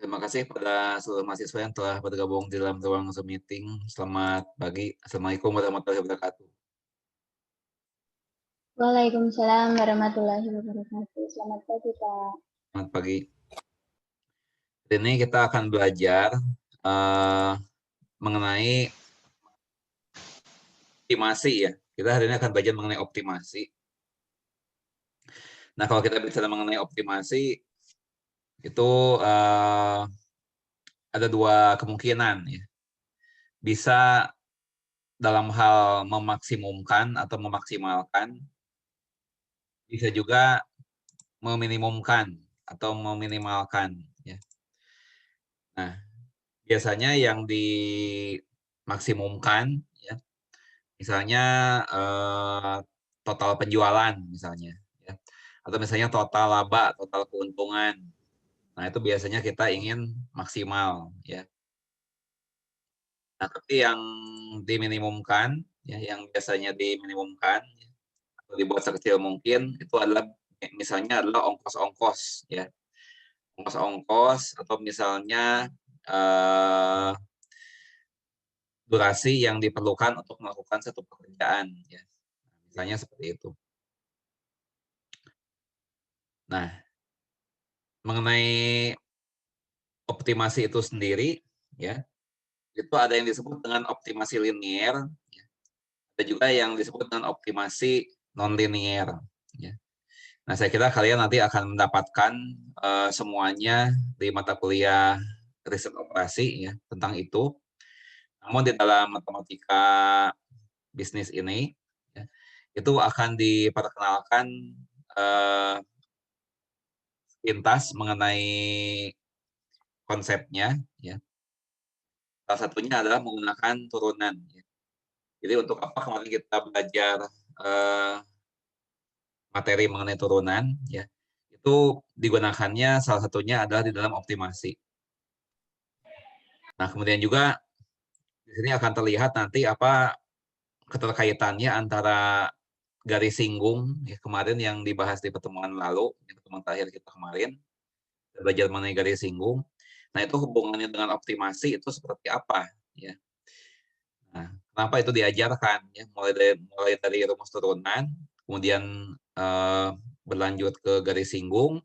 Terima kasih pada seluruh mahasiswa yang telah bergabung di dalam ruang Zoom meeting. Selamat pagi. Assalamualaikum warahmatullahi wabarakatuh. Waalaikumsalam warahmatullahi wabarakatuh. Selamat pagi, Pak. Selamat pagi. Hari ini kita akan belajar mengenai optimasi ya. Kita hari ini akan belajar mengenai optimasi. Nah, kalau kita bicara mengenai optimasi, itu ada dua kemungkinan ya. Bisa dalam hal memaksimumkan atau memaksimalkan, bisa juga meminimumkan atau meminimalkan ya. Nah, biasanya yang dimaksimumkan ya, misalnya total penjualan misalnya ya. Atau misalnya total laba, total keuntungan. Nah, itu biasanya kita ingin maksimal ya. Nah, tapi yang diminimumkan ya, yang biasanya diminimumkan atau dibuat sekecil mungkin itu adalah misalnya adalah ongkos-ongkos ya. Ongkos-ongkos atau misalnya durasi yang diperlukan untuk melakukan satu pekerjaan ya. Misalnya seperti itu. Nah, mengenai optimasi itu sendiri ya, itu ada yang disebut dengan optimasi linier ya. Ada juga yang disebut dengan optimasi non-linier ya. Nah, saya kira kalian nanti akan mendapatkan semuanya di mata kuliah riset operasi ya tentang itu. Namun di dalam matematika bisnis ini ya, itu akan diperkenalkan pintas mengenai konsepnya ya. Salah satunya adalah menggunakan turunan ya. Jadi untuk apa kemarin kita belajar materi mengenai turunan ya, itu digunakannya salah satunya adalah di dalam optimasi. Nah, kemudian juga di sini akan terlihat nanti apa keterkaitannya antara garis singgung ya, kemarin yang dibahas di pertemuan lalu, pertemuan terakhir kita kemarin, kita belajar mengenai garis singgung. Nah, itu hubungannya dengan optimasi itu seperti apa ya. Nah, kenapa itu diajarkan ya, mulai dari rumus turunan, kemudian berlanjut ke garis singgung.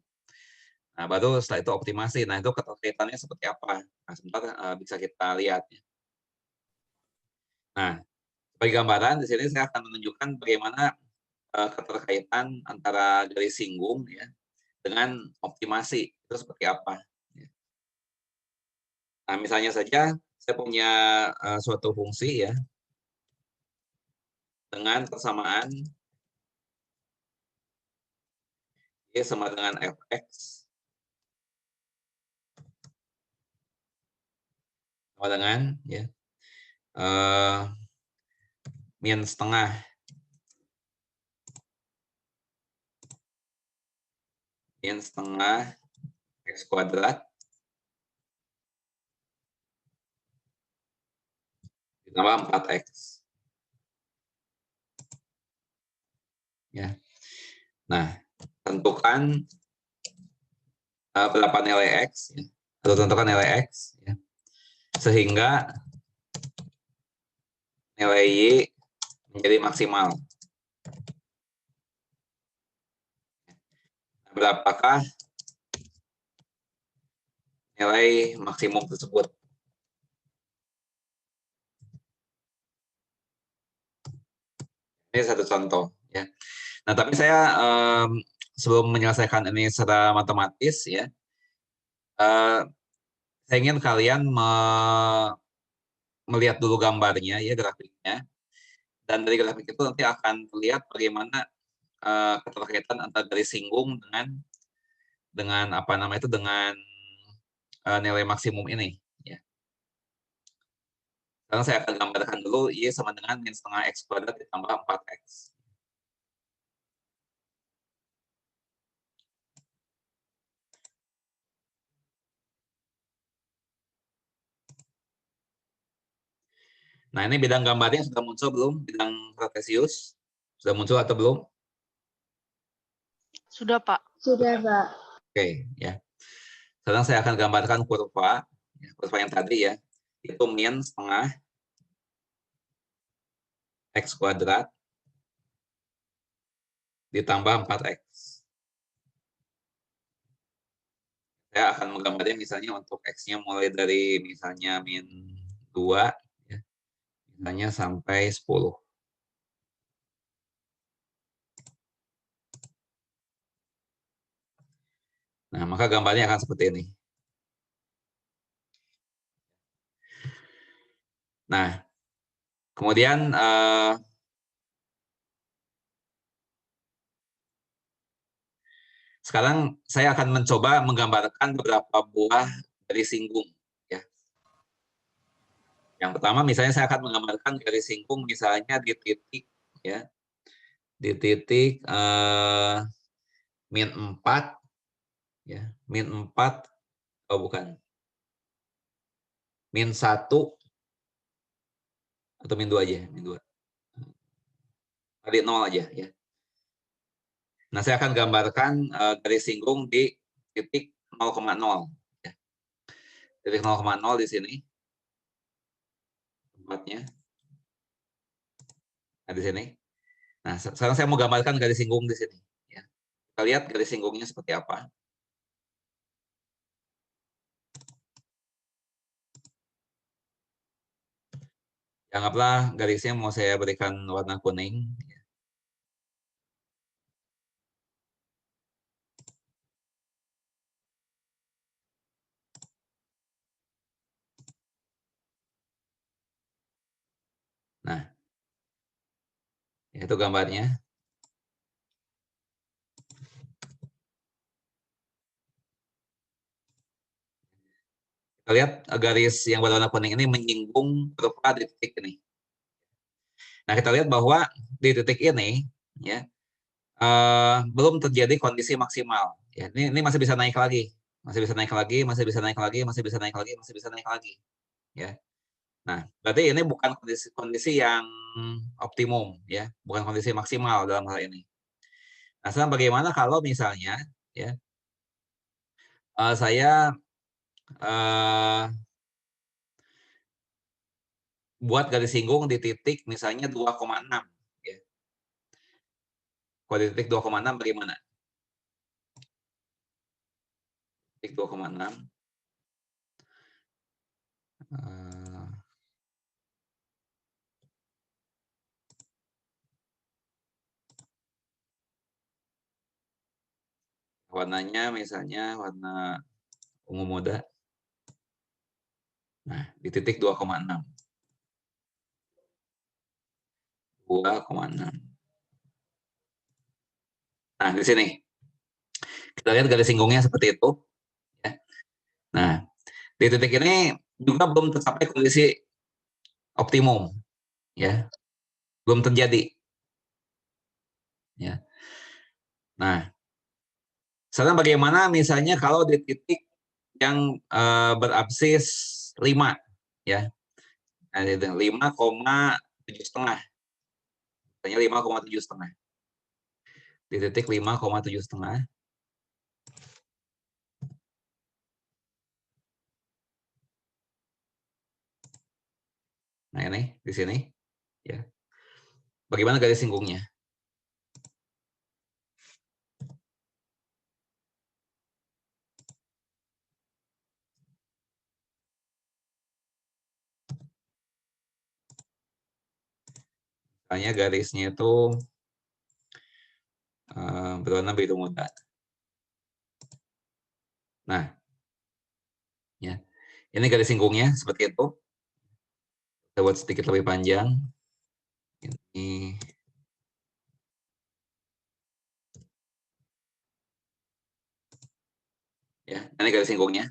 Nah, baru setelah itu optimasi. Nah, itu keterkaitannya seperti apa? Nah, sebentar bisa kita lihat ya. Nah, sebagai gambaran di sini saya akan menunjukkan bagaimana keterkaitan antara garis singgung ya dengan optimasi itu seperti apa. Nah, misalnya saja saya punya suatu fungsi ya dengan persamaan y sama dengan fx sama dengan ya min setengah x kuadrat ditambah 4x. Ya. Nah, tentukan berapa nilai x ya, atau tentukan nilai x ya, sehingga nilai y menjadi maksimal. Berapakah nilai maksimum tersebut? Ini satu contoh ya. Nah, tapi saya sebelum menyelesaikan ini secara matematis ya, saya ingin kalian melihat dulu gambarnya ya, grafiknya, dan dari grafik itu nanti akan terlihat bagaimana keterkaitan antara garis singgung dengan apa namanya itu dengan nilai maksimum ini ya. Sekarang saya akan gambarkan dulu y sama dengan min setengah x kuadrat ditambah 4x. Nah, ini bidang gambarnya sudah muncul belum? Bidang Cartesius sudah muncul atau belum? Sudah, Pak. Sudah, Pak. Oke, ya. Sekarang saya akan gambarkan kurva yang tadi ya, itu min setengah X kuadrat ditambah 4X. Saya akan menggambarnya misalnya untuk X-nya mulai dari misalnya min 2, ya, misalnya sampai 10. Nah, maka gambarnya akan seperti ini. Nah, kemudian sekarang saya akan mencoba menggambarkan beberapa buah garis singgung. Ya. Yang pertama misalnya saya akan menggambarkan garis singgung misalnya di titik ya, di titik min 4 ya, min 4 oh bukan. Min 1 atau min 2 aja, min 2. Tadi 0 aja ya. Nah, saya akan gambarkan garis singgung di titik 0,0 ya. Titik 0,0 di sini. Tempatnya. Nah, di sini. Nah, sekarang saya mau gambarkan garis singgung di sini ya. Kita lihat garis singgungnya seperti apa. Anggaplah garisnya mau saya berikan warna kuning. Nah, itu gambarnya. Kita lihat garis yang berwarna kuning ini menyinggung kurva di titik ini. Nah, kita lihat bahwa di titik ini ya belum terjadi kondisi maksimal. Ya, ini masih bisa naik lagi, masih bisa naik lagi, masih bisa naik lagi, masih bisa naik lagi, masih bisa naik lagi. Ya. Nah, berarti ini bukan kondisi yang optimum, ya, bukan kondisi maksimal dalam hal ini. Nah, sekarang bagaimana kalau misalnya, ya, saya buat garis singgung di titik misalnya 2,6, ya. Kalau di titik 2,6 bagaimana? Titik 2,6. Warnanya misalnya warna ungu muda. Nah, di titik 2,6. 2,6. Nah, di sini. Kita lihat garis singgungnya seperti itu. Ya. Nah, di titik ini juga belum tercapai kondisi optimum. Ya. Belum terjadi. Ya. Nah, sekarang bagaimana misalnya kalau di titik yang berabsis 5. Ya. Nah, 5,7,5. Misalnya 5,7,5. Di titik 5,7,5. Nah, ini di sini ya. Bagaimana garis singgungnya? Misalnya garisnya itu berwarna biru muda. Nah, ya. Ini garis singgungnya seperti itu. Kita buat sedikit lebih panjang. Ini ya, ini garis singgungnya.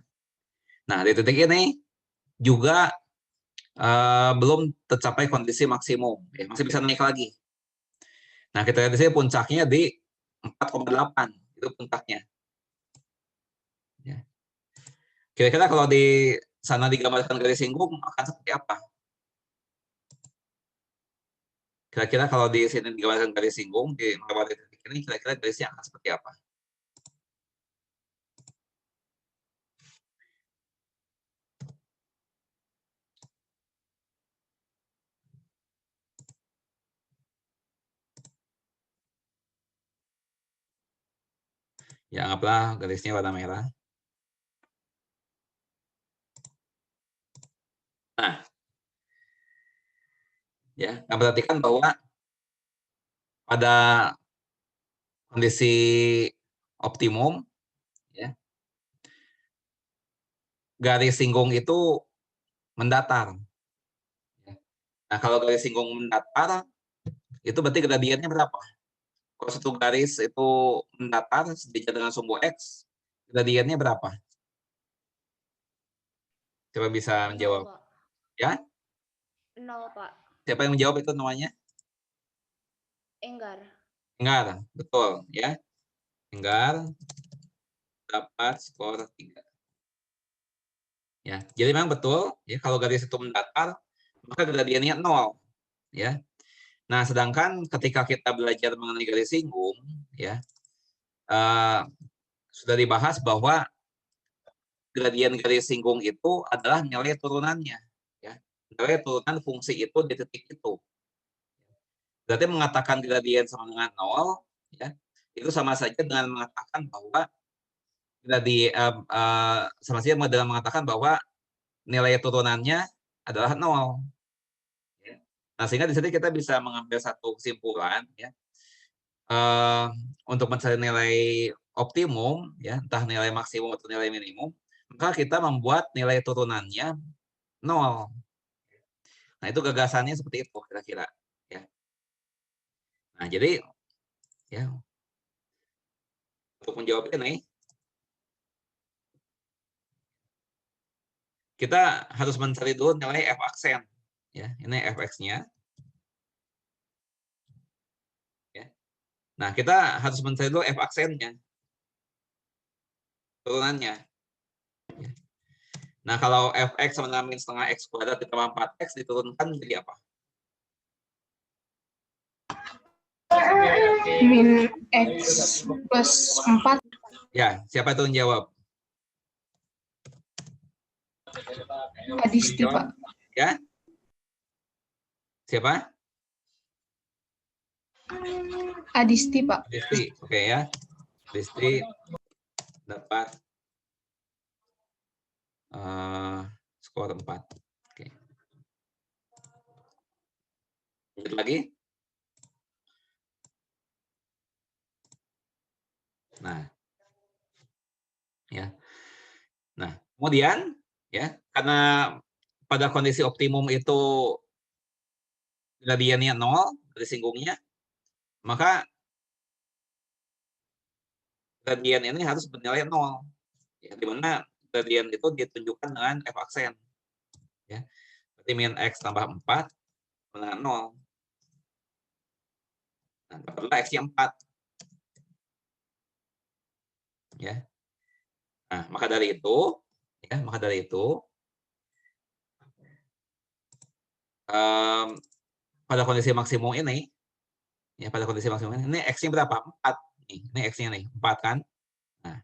Nah, di titik ini juga belum tercapai kondisi maksimum, ya, masih bisa naik lagi. Nah, kita lihat di sini puncaknya di 4,8, itu puncaknya. Ya. Kira-kira kalau di sana digambarkan garis singgung akan seperti apa? Kira-kira kalau di sini digambarkan garis singgung di melewati titik ini, kira-kira garisnya akan seperti apa? Ya, anggaplah garisnya warna merah. Nah, ya, perhatikan bahwa pada kondisi optimum, ya, garis singgung itu mendatar. Nah, kalau garis singgung mendatar, itu berarti gradiennya berapa? Kalau satu garis itu mendatar sejajar dengan sumbu X, gradiennya berapa? Coba bisa 0, menjawab. Pak. Ya? 0, Pak. Siapa yang menjawab itu namanya? Enggar. Enggar, betul. Ya, Enggar dapat skor 3. Ya, jadi memang betul. Ya, kalau garis itu mendatar, maka gradiennya 0. Ya. Nah, sedangkan ketika kita belajar mengenai garis singgung, ya, sudah dibahas bahwa gradien garis singgung itu adalah nilai turunannya. Ya. Nilai turunan fungsi itu di titik itu. Berarti mengatakan gradien sama dengan 0, ya, itu sama saja dengan mengatakan bahwa sama saja dengan mengatakan bahwa nilai turunannya adalah 0. Ya. Nah, sehingga di sini kita bisa mengambil satu kesimpulan, ya, untuk mencari nilai optimum, ya, entah nilai maksimum atau nilai minimum, maka kita membuat nilai turunannya 0. Nah, itu gagasannya seperti itu kira-kira. Ya. Nah, jadi ya, untuk menjawab ini, kita harus mencari dulu nilai f aksen. Ya, ini fx-nya. Ya. Nah, kita harus mencari dulu f aksennya, turunannya. Ya. Nah, kalau fx sama dengan min setengah x kuadrat ditambah 4x diturunkan jadi apa? Min X plus 4. Ya, siapa itu yang jawab? Adisti, Pak. Ya? Siapa? Adisti, Pak. Adisti. Oke, ya. Adisti dapat skor 4. Oke. Lanjut lagi. Nah. Ya. Nah, kemudian ya, karena pada kondisi optimum itu gradiennya 0 dari singgungnya, maka gradien ini harus bernilai 0. Ya, di mana gradien itu ditunjukkan dengan f aksen. Ya. Berarti min x tambah 4 dengan 0. Nah, dapatlah x-nya 4. Ya. Nah, maka dari itu, pada kondisi maksimum ini, ya, pada kondisi maksimum ini x-nya berapa? 4. Ini x-nya nih, 4 kan? Nah,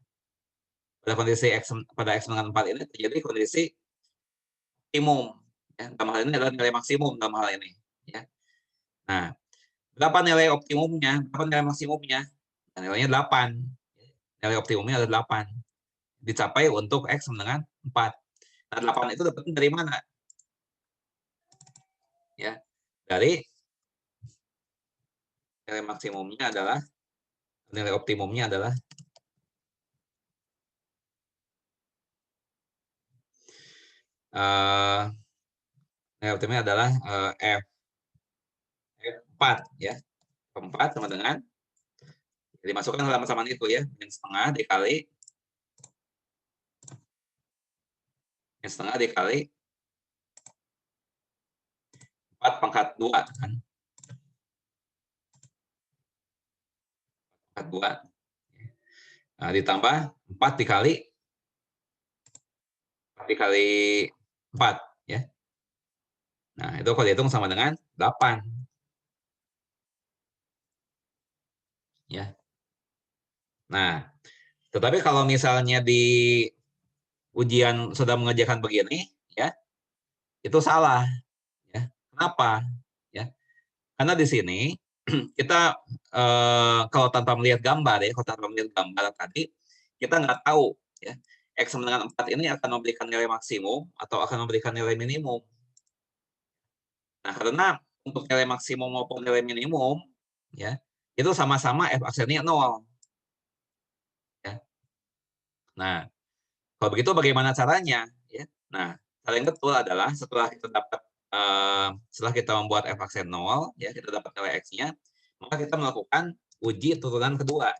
pada kondisi pada x dengan 4 ini terjadi kondisi optimum. Ya, dalam hal ini adalah nilai maksimum dalam hal ini. Ya. Nah, berapa nilai optimumnya? Berapa nilai maksimumnya? Nah, nilainya 8. Nilai optimumnya adalah 8. Dicapai untuk x dengan 4. Nah, 8 itu dapatnya dari mana? Ya, dari nilai maksimumnya adalah, nilai optimumnya adalah nilai optimumnya adalah F4, ya. F4 sama dengan, dimasukkan dalam persamaan itu, ya, min setengah dikali 4 pangkat 2 kan. Pangkat 2. Nah, ditambah 4 dikali 4, ya. Nah, itu kalau dihitung sama dengan 8. Ya. Nah, tetapi kalau misalnya di ujian sudah mengerjakan begini, ya, itu salah. Ya. Kenapa? Ya. Karena di sini kita kalau tanpa melihat gambar, ya, kalau tanpa melihat gambar tadi, kita nggak tahu ya X sama dengan 4 ini akan memberikan nilai maksimum atau akan memberikan nilai minimum. Nah, karena untuk nilai maksimum maupun nilai minimum ya itu sama-sama f aksennya 0 ya. Nah, kalau begitu bagaimana caranya ya? Nah, cara yang betul adalah setelah kita membuat f aksen 0 ya, kita dapat nilai x-nya, maka kita melakukan uji turunan kedua.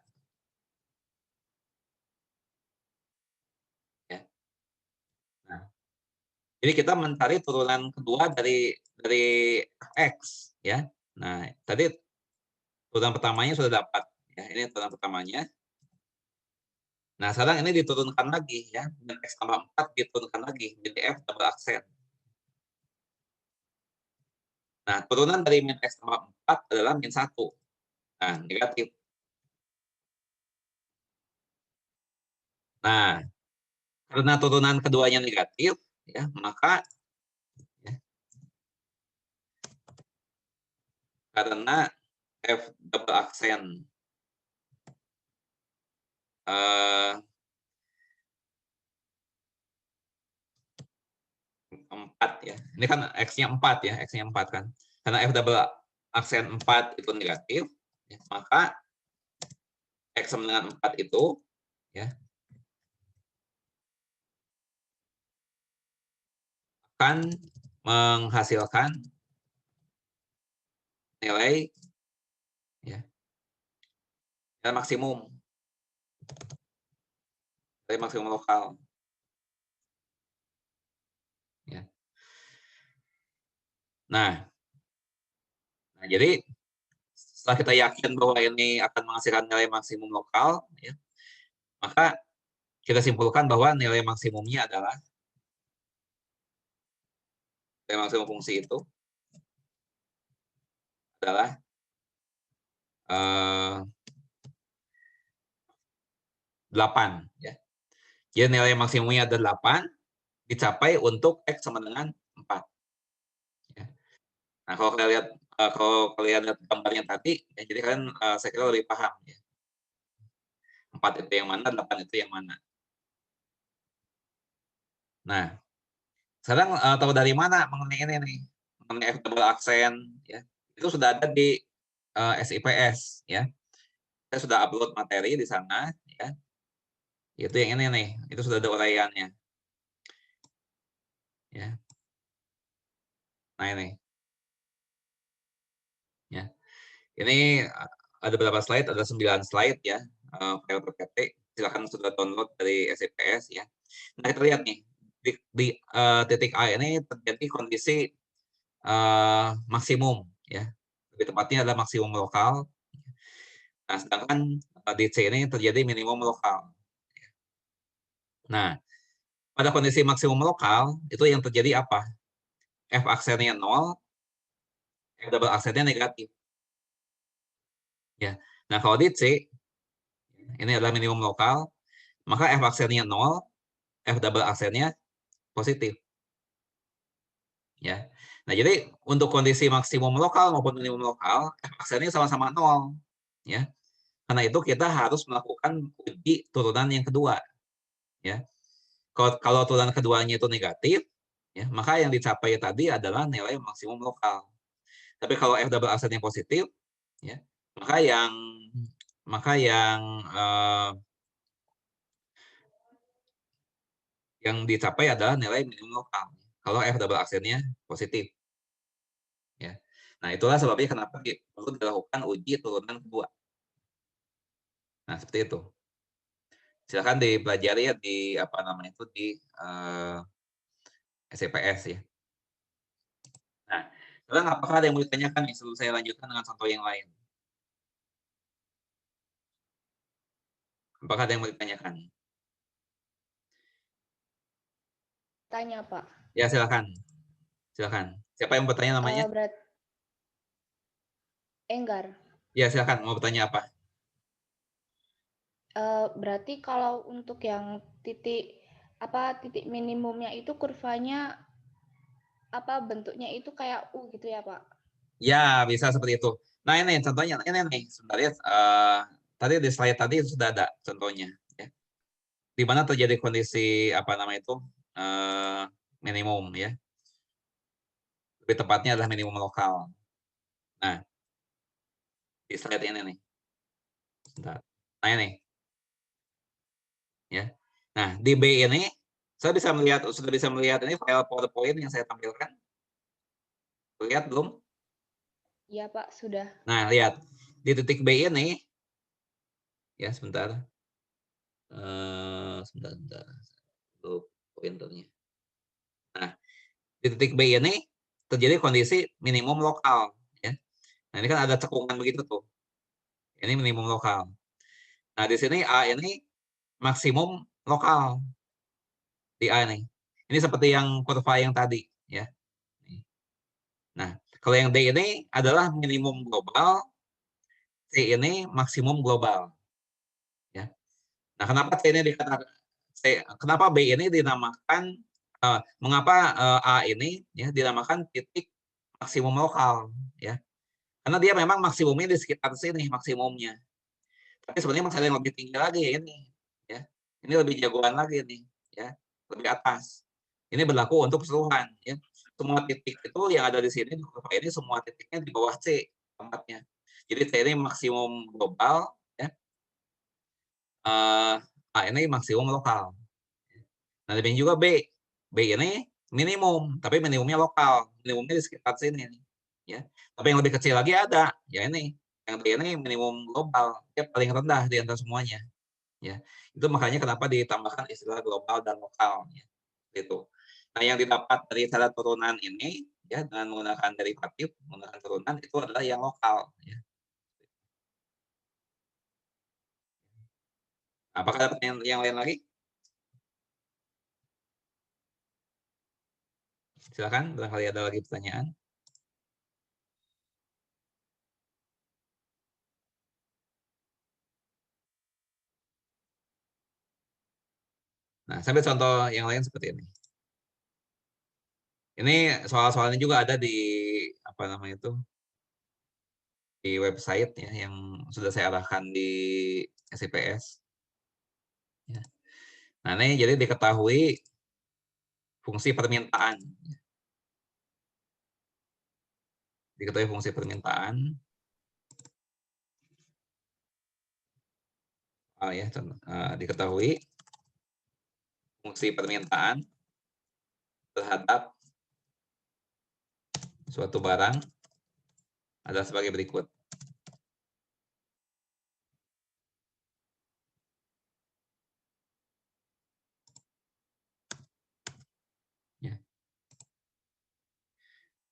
Ya. Nah, jadi kita mencari turunan kedua dari x ya. Nah, tadi turunan pertamanya sudah dapat ya, ini turunan pertamanya. Nah, sekarang ini diturunkan lagi ya, dan x tambah 4 diturunkan lagi jadi f double aksen. Nah, turunan dari min x tambah 4 adalah min 1. Nah, negatif. Nah, karena turunan keduanya negatif, ya, maka ya, karena f double aksen 4 ya. Ini kan x-nya 4 ya, x-nya 4 kan. Karena f double aksen 4 itu negatif, ya, maka x sama dengan 4 itu ya akan menghasilkan nilai ya, nilai maksimum lokal. Ya. Nah, jadi setelah kita yakin bahwa ini akan menghasilkan nilai maksimum lokal, ya, maka kita simpulkan bahwa nilai maksimumnya adalah nilai maksimum fungsi itu adalah 8. Ya. Jadi nilai maksimumnya ada 8, dicapai untuk X sama dengan 4. Ya. Nah, kalau kalian lihat gambarnya tadi, ya, jadi kalian saya kira lebih paham. Ya. 4 itu yang mana, 8 itu yang mana. Nah, sekarang tahu dari mana mengenai ini nih, mengenai F double aksen, ya. Itu sudah ada di SIPS, ya. Saya sudah upload materi di sana, ya. Itu yang ini nih, itu sudah ada uraiannya. Ya. Nah ini. Ya. Ini ada berapa slide? Ada 9 slide ya, file PPT. Silakan sudah download dari SIPS ya. Nah, kita lihat nih, di titik A ini terjadi kondisi maksimum ya. Lebih tepatnya adalah maksimum lokal. Nah, sedangkan di C ini terjadi minimum lokal. Nah, pada kondisi maksimum lokal, itu yang terjadi apa? F aksennya 0, F double aksennya negatif. Ya. Nah, kalau di C, ini adalah minimum lokal, maka F aksennya 0, F double aksennya positif. Ya. Nah, jadi untuk kondisi maksimum lokal maupun minimum lokal, F aksennya sama-sama 0. Ya. Karena itu kita harus melakukan uji turunan yang kedua. Ya. Kalau turunan keduanya itu negatif, ya, maka yang dicapai tadi adalah nilai maksimum lokal. Tapi kalau F double aksennya positif, ya, maka yang dicapai adalah nilai minimum lokal. Kalau F double aksennya positif. Ya. Nah, itulah sebabnya kenapa perlu dilakukan uji turunan kedua. Nah, seperti itu. Silakan dipelajari ya di apa namanya itu di SIPS ya. Nah, sekarang apakah ada yang mau ditanyakan nih sebelum saya lanjutkan dengan contoh yang lain? Apakah ada yang mau ditanyakan? Tanya, Pak. Ya, silakan. Silakan. Siapa yang bertanya namanya? Enggar. Ya, silakan. Mau bertanya apa? Berarti kalau untuk yang titik minimumnya itu kurvanya bentuknya itu kayak U gitu ya, Pak? Ya, bisa seperti itu. Nah, ini contohnya. Ini nih, sebenarnya tadi di slide tadi sudah ada contohnya. Ya. di mana terjadi kondisi apa namanya itu minimum ya. Lebih tepatnya adalah minimum lokal. Nah, di slide ini nih. Bentar. Nah ini. Ya. Nah, di B ini saya sudah bisa melihat ini file PowerPoint yang saya tampilkan. Lihat belum? Iya, Pak, sudah. Nah, lihat. Di titik B ini ya sebentar. Sebentar. Pointernya. Nah, di titik B ini terjadi kondisi minimum lokal ya. Nah, ini kan ada cekungan begitu tuh. Ini minimum lokal. Nah, di sini A ini maksimum lokal. Di A ini. Ini seperti yang kurva yang tadi ya. Nah, kalau yang D ini adalah minimum global, C ini maksimum global. Ya. Nah, kenapa C ini dikatakan kenapa B ini dinamakan mengapa A ini ya dinamakan titik maksimum lokal ya? Karena dia memang maksimumnya di sekitar sini maksimumnya. Tapi sebenarnya masih ada yang lebih tinggi lagi ini ya. Ini lebih jagoan lagi nih ya, lebih atas. Ini berlaku untuk keseluruhan ya. Semua titik itu yang ada di sini di kurva ini semua titiknya di bawah C tempatnya. Jadi C ini maksimum global ya. A ini maksimum lokal. Nah, demikian juga B. B ini minimum, tapi minimumnya lokal. Minimumnya di sekitar sini. Ya. Tapi yang lebih kecil lagi ada. Ya ini. Yang D ini minimum global. Dia paling rendah di antara semuanya. Ya. Itu makanya kenapa ditambahkan istilah global dan lokal. Ya. Itu. Nah, yang didapat dari cara turunan ini, ya dengan menggunakan derivatif, menggunakan turunan, itu adalah yang lokal. Ya. Apakah ada pertanyaan yang lain lagi? Silakan, barangkali ada lagi pertanyaan. Nah, sampai contoh yang lain seperti ini. Ini soal-soalnya juga ada di apa namanya itu di website ya yang sudah saya arahkan di SIPS. Ya. Nah ini jadi diketahui fungsi permintaan. Diketahui fungsi permintaan. Diketahui fungsi permintaan terhadap suatu barang adalah sebagai berikut. Ya.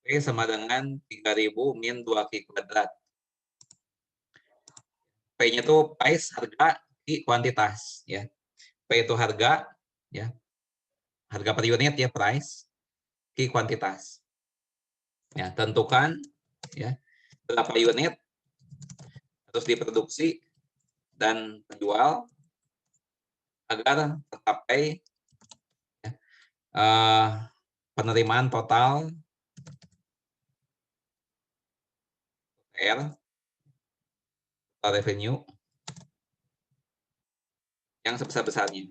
P sama dengan 3000 min 2Q kuadrat. P-nya itu price, harga, Q kuantitas. Ya. P itu harga, ya. Harga per unit ya price, Q kuantitas. Ya, tentukan ya berapa unit harus diproduksi dan terjual agar tercapai ya, penerimaan total total revenue yang sebesar-besarnya.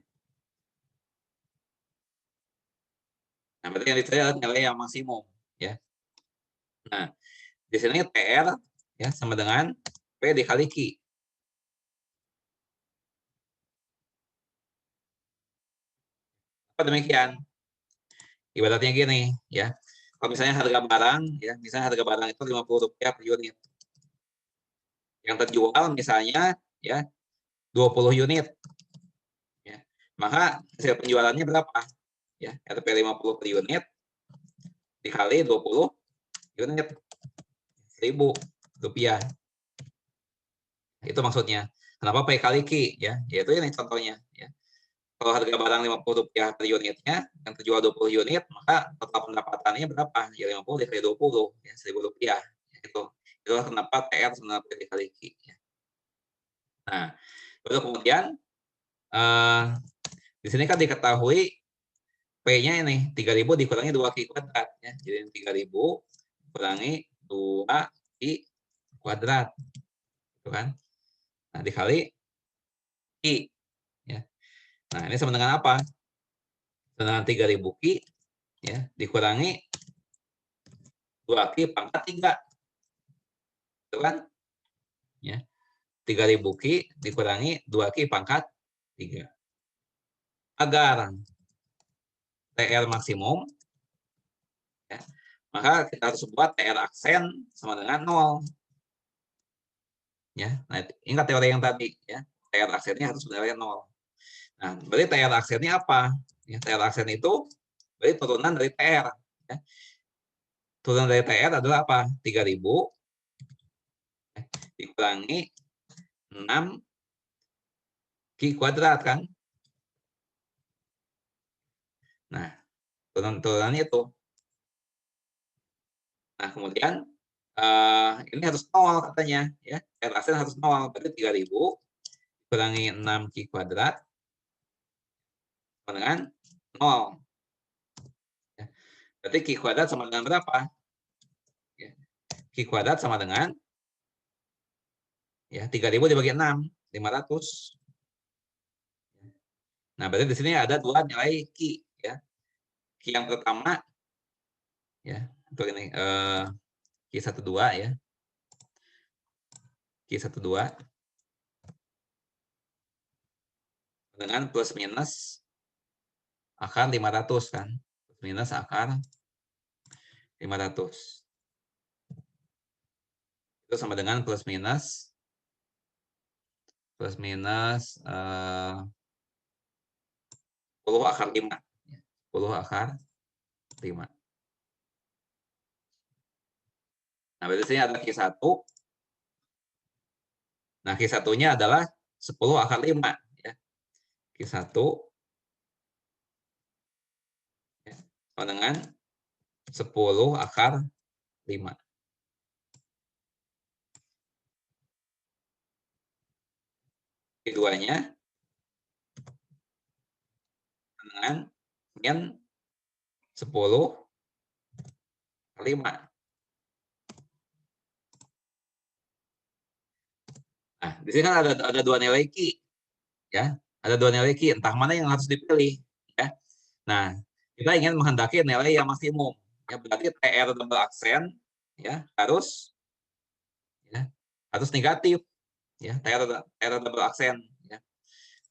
Nah, berarti yang dicari adalah nilai yang maksimum ya. Nah, di sini TR ya sama dengan P dikali Q. Apa demikian? Ibaratnya gini ya. Kalau misalnya harga barang ya, misalnya harga barang itu Rp50 per unit. Yang terjual misalnya ya 20 unit. Ya. Maka hasil penjualannya berapa? Ya, RP 50 per unit dikali 20 unit Rp1.000. Itu maksudnya. Kenapa P kali Q ya? Yaitu ini contohnya ya. Kalau harga barang Rp50 per unitnya, yang terjual 20 unit, maka total pendapatannya berapa? Ya 50 dikali 20 ya Rp1.000. Ya, itu. Itulah kenapa TR sebenarnya P dikali Q ya. Nah, lalu kemudian di sini kan diketahui P-nya ini 3000 dikurangi 2Q kuadrat ya. Jadi 3000 kurangi 2Q kuadrat. Gitu kan? Nah, dikali Q ya. Nah, ini sama dengan apa? Sama dengan 3.000 Ki ya, dikurangi 2 Ki pangkat 3. Itu kan? Ya. 3.000 Ki dikurangi 2 Ki pangkat 3. Agar TR maksimum, ya, maka kita harus buat TR aksen sama dengan 0. Ya, nah, ingat teori yang tadi, ya. TR aksennya harus sebenarnya 0. Nah, berarti TR aksennya apa? Ya, TR aksen itu berarti turunan dari TR. Ya. Turunan dari TR adalah apa? 3.000 dikurangi 6 Ki kuadrat kan? Nah, turunan itu. Nah, kemudian ini harus 0 katanya. Ya. TR aksen harus 0. Berarti 3.000 kurangi 6 Ki kuadrat sama dengan 0. Ya. Berarti Ki kuadrat sama dengan berapa? Ya. Ki kuadrat sama dengan ya 3.000 dibagi 6, 500. Nah, berarti di sini ada 2 nilai Ki. Ya. Ki yang pertama, ya, untuk ini Ki 12 ya. Ki 12 dengan plus minus akar 500 kan. Plus minus akar 500. Itu sama dengan plus minus 10 akar 5. 10 akar 5. Nah, berarti sini ada Q1. Nah, Q1-nya adalah 10 akar 5. Ya. Q1 ya, sama dengan 10 akar 5. Keduanya dengan min 10 kali 5. Nah, di sini kan ada 2 nilai Ki. Ya, ada 2 nilai Ki, entah mana yang harus dipilih. Ya. Nah, kita ingin menghendaki nilai yang maksimum. Ya, berarti TR double aksen ya harus negatif. Ya, TR double aksen. Ya.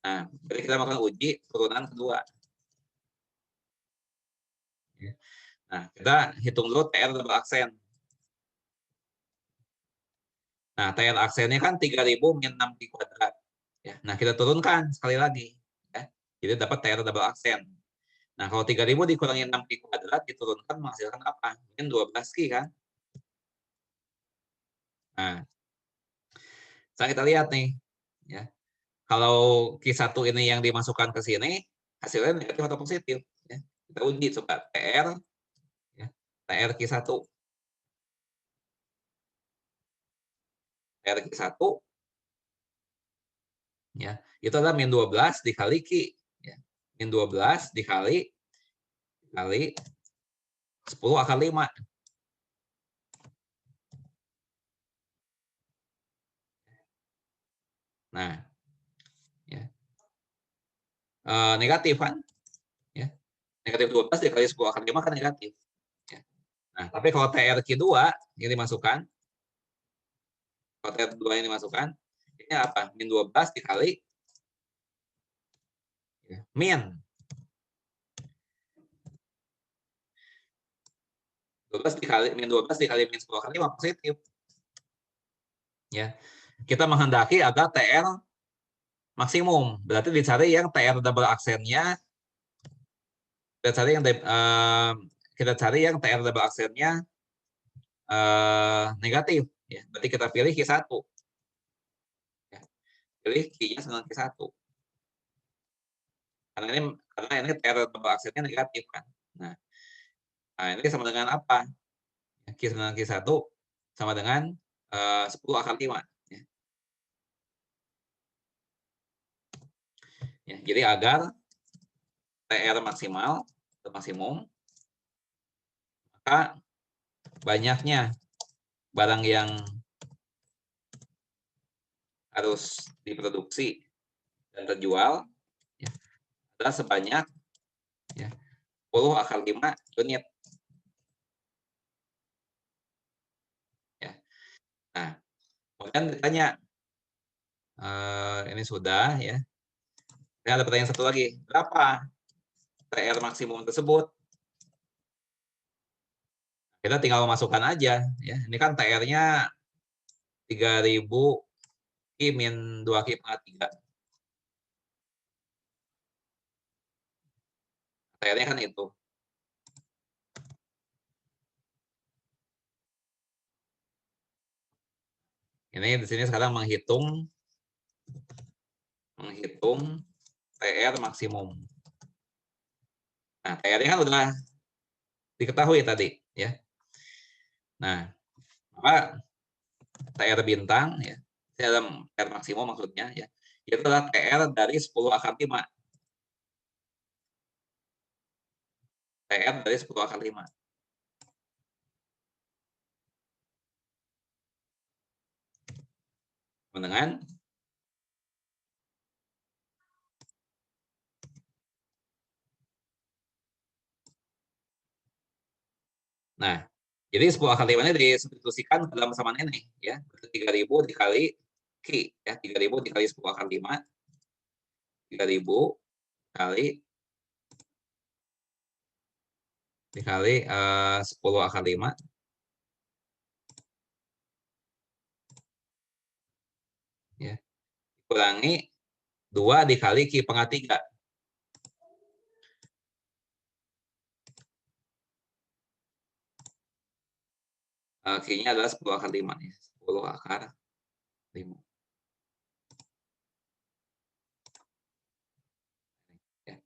Nah, berarti kita melakukan uji turunan kedua. Ya. Nah, kita hitung dulu TR double aksen. Nah, TR aksennya kan 3.000 min 6 Ki kuadrat. Ya. Nah, kita turunkan sekali lagi. Ya. Jadi dapat TR double aksen. Nah, kalau 3.000 dikurangi 6 Ki kuadrat, diturunkan menghasilkan apa? Min 12 Ki kan? Nah, sekarang kita lihat nih. Ya. Kalau Q1 ini yang dimasukkan ke sini, hasilnya negatif atau positif. Ya. Kita uji coba TR, ya. TR Q1. TR Q1, ya, itu adalah min 12 dikali Q. Ya. Min 12 dikali 10 akar 5. Nah, ya. Negatif kan? Ya. Negatif 12 dikali 10 akar 5 kan negatif. Ya. Nah, tapi kalau TRQ2 yang dimasukkan, kalau TR2 yang dimasukkan, ini apa? Min 12 dikali ya, min 12 dikali min 12 dikali min 10 kali 5 positif. Ya. Kita menghendaki agar TR maksimum. Berarti dicari yang TR double aksennya. Kita cari yang TR double aksennya negatif. Ya. Berarti kita pilih Q1. Ya. Pilih Q-nya dengan Q1. Karena ini TR double aksennya negatif kan. Nah, ini sama dengan apa? Q dengan Q1 sama dengan 10 akar 5. Ya, jadi agar TR maksimal atau maksimum, maka banyaknya barang yang harus diproduksi dan terjual ya, adalah sebanyak ya, 10 akar 5 unit. Ya. Nah, kemudian ditanya, ini sudah ya. Ini ada pertanyaan satu lagi, berapa TR maksimum tersebut? Kita tinggal masukkan aja ya. Ini kan TR-nya 3000 Ki min 2 Ki pangkat 3. TR-nya kan itu. Ini di sini sekarang menghitung TR maksimum. Nah, TR-nya kan udah diketahui tadi ya. Nah, maka TR bintang ya, dalam TR maksimum maksudnya ya, itu adalah TR dari 10 akar 5. TR dari 10 akar 5. Dengan nah, jadi 10 akar 5-nya disubstitusikan ke dalam persamaan ini ya. 3000 dikali Ki ya, 3000 dikali 10 akar 5. 3000 dikali 10 akar 5 ya, kurangi 2 dikali Ki pangkat 3. Ki-nya adalah 10 akar 5 ya. 10 akar 5. Ya.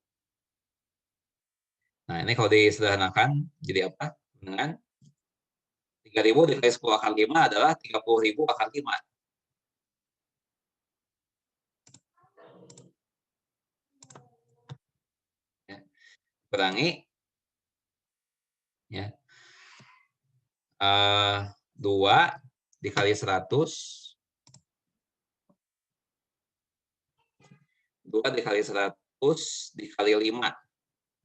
Nah, ini kalau disederhanakan jadi apa? Dengan 3000 dikali 10 akar 5 adalah 30.000 akar 5. Ya. Kurangi ya. 2 dikali 100. 2 dikali 100 dikali 5.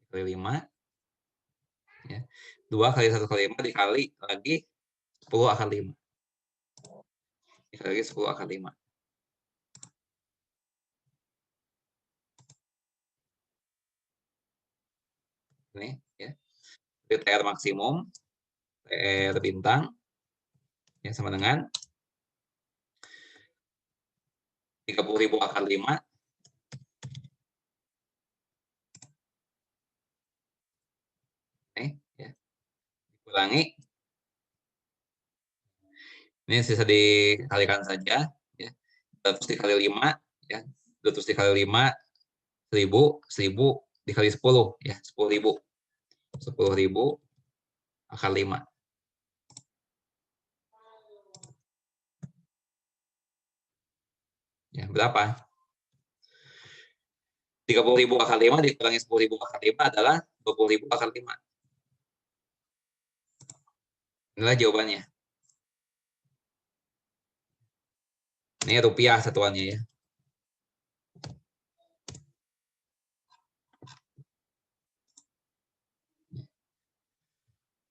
Dikali 5. Ya. 2 kali 1 kali 5 dikali lagi 10 akar 5. Dikali lagi 10 akar 5. Ini ya. Jadi TR maksimum, TR bintang ya sama dengan 30.000 akar 5 ya. Dikurangi, ini sisa dikalikan saja ya. 200 dikali 5 ya. 200 dikali 5 1000, 1000 dikali 10 ya, 10.000. 10.000 akar 5. Ya, berapa? 30.000 akar 5 dikurangi 10.000 akar 5 adalah 20.000 akar 5. Inilah jawabannya. Ini rupiah satuannya ya.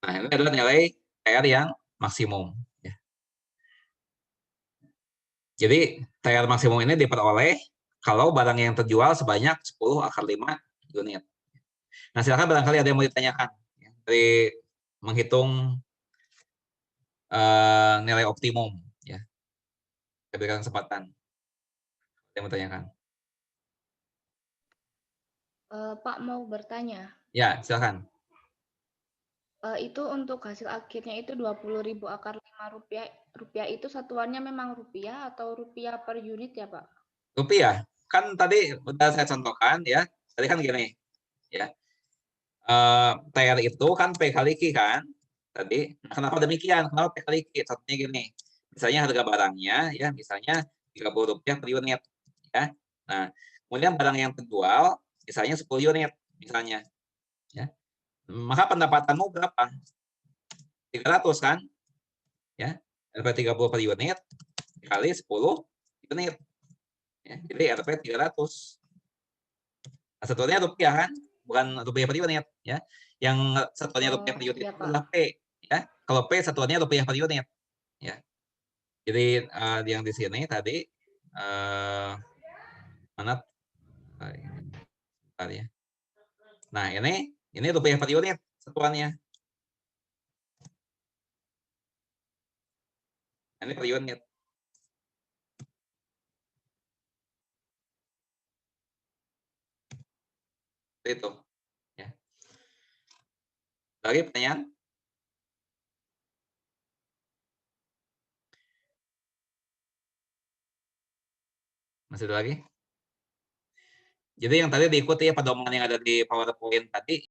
Nah, ini adalah nilai TR yang maksimum. Ya. Jadi, TR maksimum ini diperoleh kalau barang yang terjual sebanyak 10 akar 5 unit. Nah, silakan barangkali ada yang mau ditanyakan. Ya, dari menghitung nilai optimum. Ya. Saya berikan kesempatan. Ada yang mau ditanyakan? Pak mau bertanya. Ya, silakan. Itu untuk hasil akhirnya itu 20.000 akar 5 rupiah itu satuannya memang rupiah atau rupiah per unit ya Pak? Rupiah. Kan tadi udah saya contohkan ya. Tadi kan gini ya. TR itu kan P kali Q kan. Tadi. Nah, kenapa demikian? Kenapa P kali Q? Contohnya gini. Misalnya harga barangnya ya misalnya Rp30 per unit ya. Nah, kemudian barang yang terjual misalnya 10 unit misalnya. Ya. Maka pendapatanmu berapa? 300 kan? Ya. Rp30 per unit dikali 10 unit. Ya, jadi Rp 300. Satuannya rupiah kan, bukan rupiah per unit ya. Yang satuannya rupiah per unit Iya, itu Pak. adalah P ya. Kalau P satuannya rupiah per unit ya. Jadi yang di sini tadi mana bentar ya. Nah, ini rupiah per unit satuannya. Ini per unit. Itu ya. Lagi pertanyaan? Masih ada lagi? Jadi yang tadi diikuti ya pedoman yang ada di PowerPoint tadi